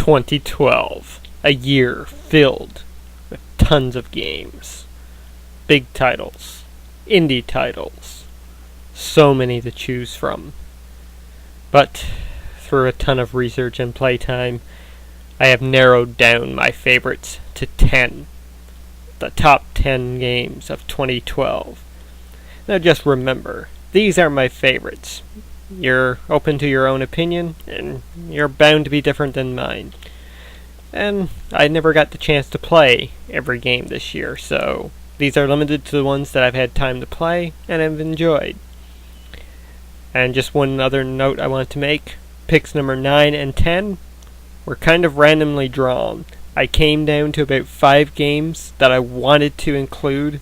2012, a year filled with tons of games, big titles, indie titles, so many to choose from. But through a ton of research and playtime, I have narrowed down my favorites to 10, the top 10 games of 2012. Now just remember, these are my favorites. You're open to your own opinion, and you're bound to be different than mine. And I never got the chance to play every game this year, so these are limited to the ones that I've had time to play and have enjoyed. And just one other note I want to make, picks number 9 and 10 were kind of randomly drawn. I came down to about 5 games that I wanted to include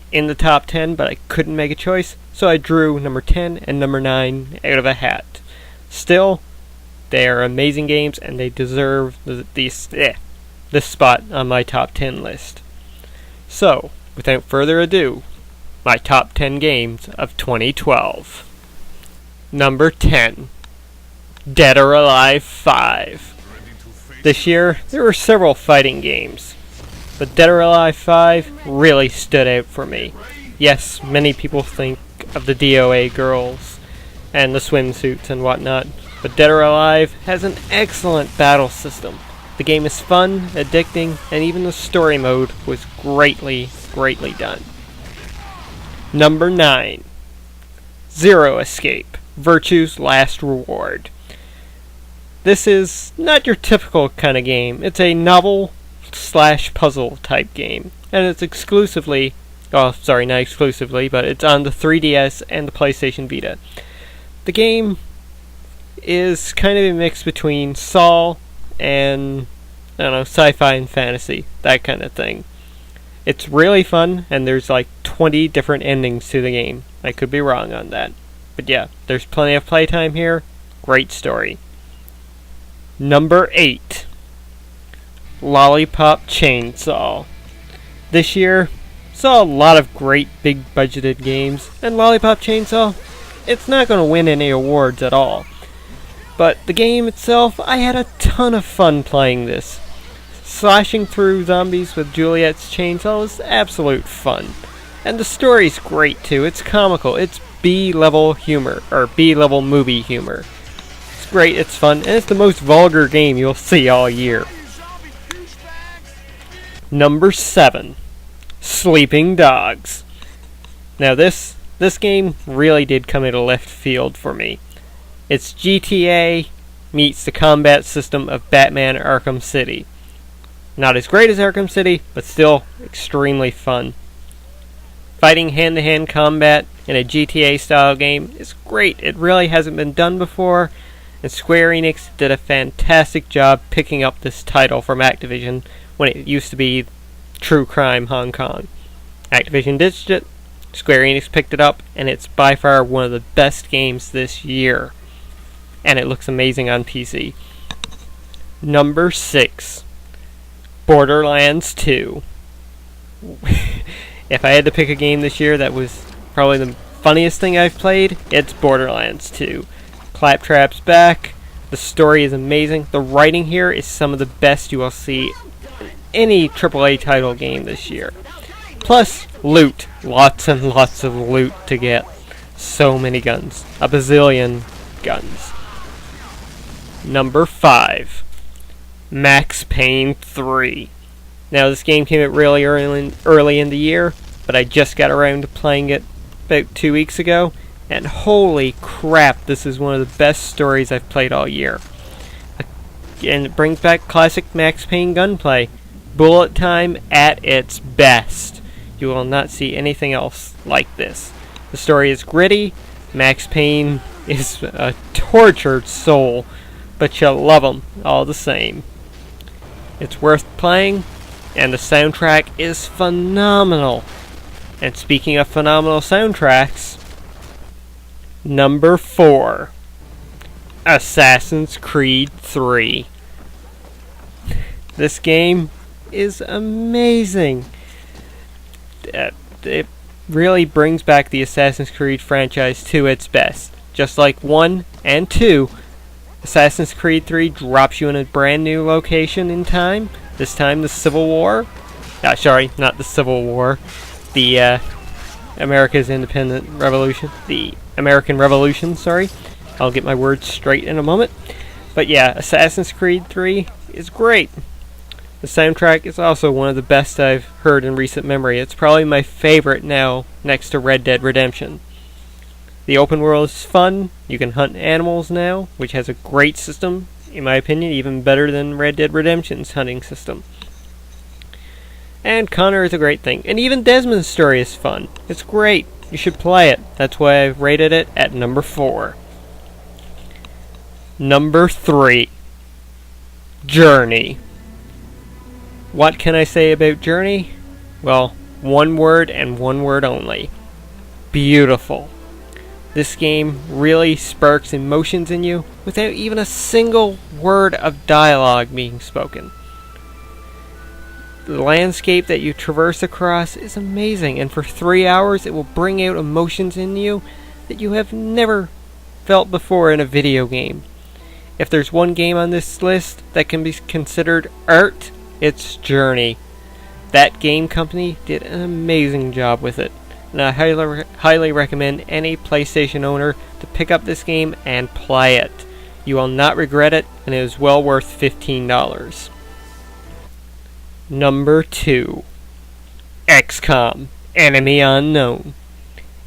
in the top 10, but I couldn't make a choice, so I drew number 10 and number 9 out of a hat. Still, they are amazing games, and they deserve this spot on my top 10 list. So, without further ado, my top 10 games of 2012. Number 10, Dead or Alive 5. This year, there were several fighting games, but Dead or Alive 5 really stood out for me. Yes, many people think of the DOA girls and the swimsuits and whatnot, but Dead or Alive has an excellent battle system. The game is fun, addicting, and even the story mode was greatly done. Number 9, Zero Escape, Virtue's Last Reward. This is not your typical kind of game. It's a novel/puzzle type game, and it's exclusively, not exclusively, but it's on the 3DS and the PlayStation Vita. The game is kind of a mix between Saw and, sci-fi and fantasy, that kind of thing. It's really fun, and there's like 20 different endings to the game. I could be wrong on that. But yeah, there's plenty of playtime here. Great story. Number 8, Lollipop Chainsaw. This year, saw a lot of great big budgeted games, and Lollipop Chainsaw, it's not going to win any awards at all. But the game itself, I had a ton of fun playing this. Slashing through zombies with Juliet's chainsaw was absolute fun. And the story's great too. It's comical. It's B-level humor, or B-level movie humor. It's great, it's fun, and it's the most vulgar game you'll see all year. Number 7, Sleeping Dogs. Now this game really did come out of left field for me. It's GTA meets the combat system of Batman Arkham City. Not as great as Arkham City, but still extremely fun. Fighting hand-to-hand combat in a GTA-style game is great. It really hasn't been done before, and Square Enix did a fantastic job picking up this title from Activision when it used to be True Crime Hong Kong. Activision ditched it, Square Enix picked it up, and it's by far one of the best games this year. And it looks amazing on PC. Number 6, Borderlands II. If I had to pick a game this year that was probably the funniest thing I've played, it's Borderlands 2. Claptrap's back, the story is amazing, the writing here is some of the best you will see in any AAA title game this year. Plus, loot. Lots and lots of loot to get. So many guns. A bazillion guns. Number 5, Max Payne 3. Now this game came out really early in the year, but I just got around to playing it about 2 weeks ago, and holy crap, this is one of the best stories I've played all year. And it brings back classic Max Payne gunplay. Bullet time at its best. You will not see anything else like this. The story is gritty. Max Payne is a tortured soul, but you'll love him all the same. It's worth playing, and the soundtrack is phenomenal. And speaking of phenomenal soundtracks, number 4, Assassin's Creed 3. This game is amazing. It really brings back the Assassin's Creed franchise to its best. Just like 1 and 2 Assassin's Creed 3 drops you in a brand new location in time. This time the Civil War. Sorry, not the Civil War. The America's Independent Revolution. The American Revolution, sorry. I'll get my words straight in a moment. But yeah, Assassin's Creed 3 is great. The soundtrack is also one of the best I've heard in recent memory. It's probably my favorite now, next to Red Dead Redemption. The open world is fun. You can hunt animals now, which has a great system, in my opinion, even better than Red Dead Redemption's hunting system. And Connor is a great thing. And even Desmond's story is fun. It's great. You should play it. That's why I've rated it at number 4. Number 3. Journey. What can I say about Journey? Well, one word and one word only. Beautiful. This game really sparks emotions in you without even a single word of dialogue being spoken. The landscape that you traverse across is amazing, and for 3 hours it will bring out emotions in you that you have never felt before in a video game. If there's one game on this list that can be considered art, it's Journey. That game company did an amazing job with it, and I highly recommend any PlayStation owner to pick up this game and play it. You will not regret it, and it is well worth $15. Number 2. XCOM, Enemy Unknown.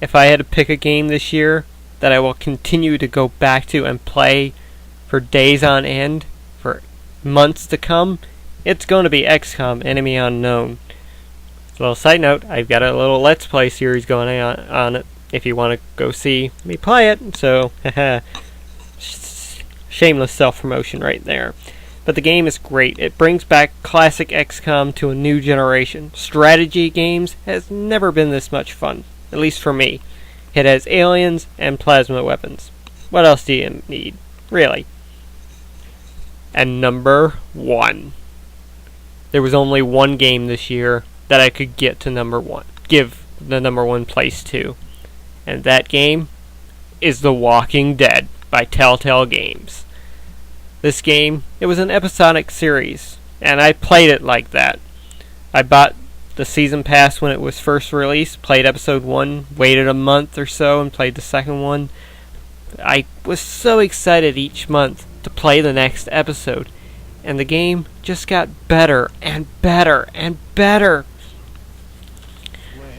If I had to pick a game this year that I will continue to go back to and play for days on end, for months to come, it's going to be XCOM, Enemy Unknown. A little side note, I've got a little Let's Play series going on it, if you want to go see me play it, so, shameless self-promotion right there. But the game is great. It brings back classic XCOM to a new generation. Strategy games has never been this much fun, at least for me. It has aliens and plasma weapons. What else do you need? Really? And number 1. There was only one game this year that I could get to number 1. Give the number 1 place to. And that game is The Walking Dead by Telltale Games. This game, it was an episodic series, and I played it like that. I bought the season pass when it was first released, played episode 1, waited a month or so, and played the second one. I was so excited each month to play the next episode, and the game just got better and better and better.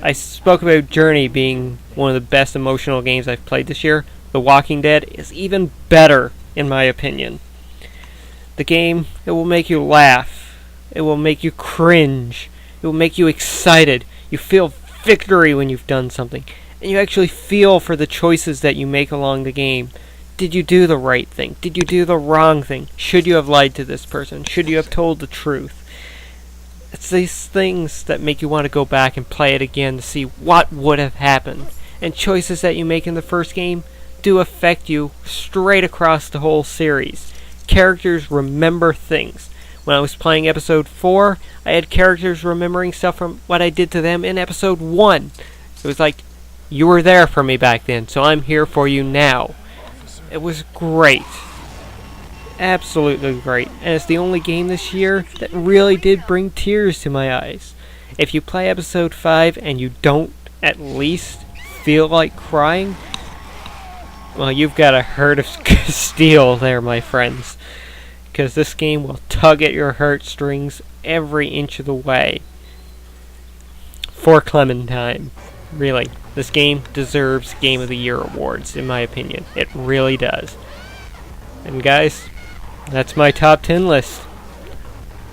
I spoke about Journey being one of the best emotional games I've played this year. The Walking Dead is even better, in my opinion. The game, it will make you laugh. It will make you cringe. It will make you excited. You feel victory when you've done something. And you actually feel for the choices that you make along the game. Did you do the right thing? Did you do the wrong thing? Should you have lied to this person? Should you have told the truth? It's these things that make you want to go back and play it again to see what would have happened. And choices that you make in the first game do affect you straight across the whole series. Characters remember things. When I was playing episode 4, I had characters remembering stuff from what I did to them in episode 1. It was like, you were there for me back then, so I'm here for you now. It was great. Absolutely great. And it's the only game this year that really did bring tears to my eyes. If you play episode 5 and you don't at least feel like crying, well, you've got a heart of steel there, my friends. Because this game will tug at your heartstrings every inch of the way. For Clementine. Really. This game deserves Game of the Year awards, in my opinion. It really does. And guys, that's my top 10 list.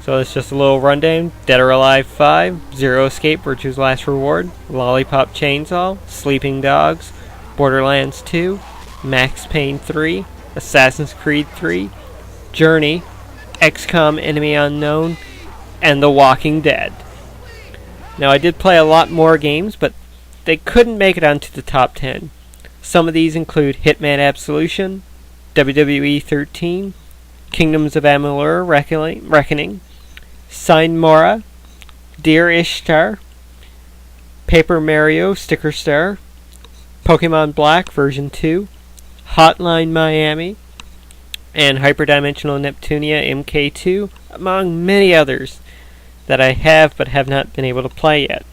So it's just a little rundown. Dead or Alive 5, Zero Escape, Virtue's Last Reward, Lollipop Chainsaw, Sleeping Dogs, Borderlands 2, Max Payne 3, Assassin's Creed 3, Journey, XCOM Enemy Unknown, and The Walking Dead. Now I did play a lot more games, but they couldn't make it onto the top 10. Some of these include Hitman Absolution, WWE 13, Kingdoms of Amalur Reckoning, Sign Mora, Dear Ishtar, Paper Mario Sticker Star, Pokemon Black version 2, Hotline Miami, and Hyperdimensional Neptunia MK2, among many others that I have but have not been able to play yet.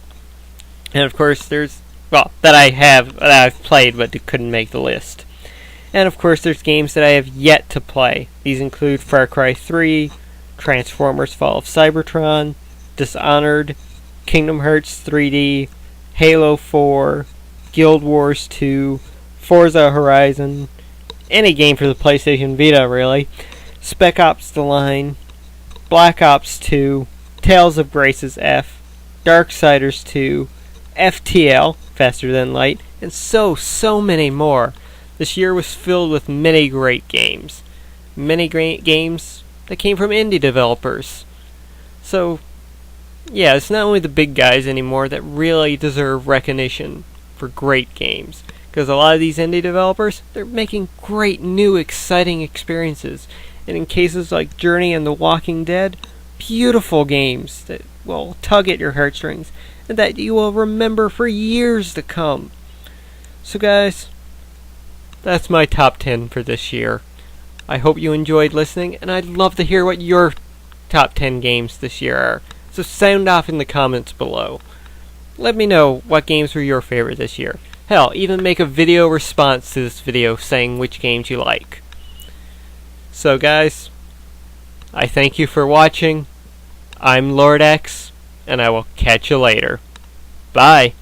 And of course there's, well, that I've played but couldn't make the list. And of course there's games that I have yet to play. These include Far Cry 3, Transformers Fall of Cybertron, Dishonored, Kingdom Hearts 3D, Halo 4, Guild Wars 2, Forza Horizon, any game for the PlayStation Vita really, Spec Ops The Line, Black Ops 2, Tales of Grace's F, Darksiders 2, FTL, Faster Than Light, and so many more. This year was filled with many great games. Many great games that came from indie developers. So, yeah, it's not only the big guys anymore that really deserve recognition for great games. Because a lot of these indie developers, they're making great new exciting experiences. And in cases like Journey and The Walking Dead, beautiful games that will tug at your heartstrings and that you will remember for years to come. So guys, that's my top 10 for this year. I hope you enjoyed listening, and I'd love to hear what your top 10 games this year are. So sound off in the comments below. Let me know what games were your favorite this year. Hell, even make a video response to this video saying which games you like. So guys, I thank you for watching. I'm LordX, and I will catch you later. Bye.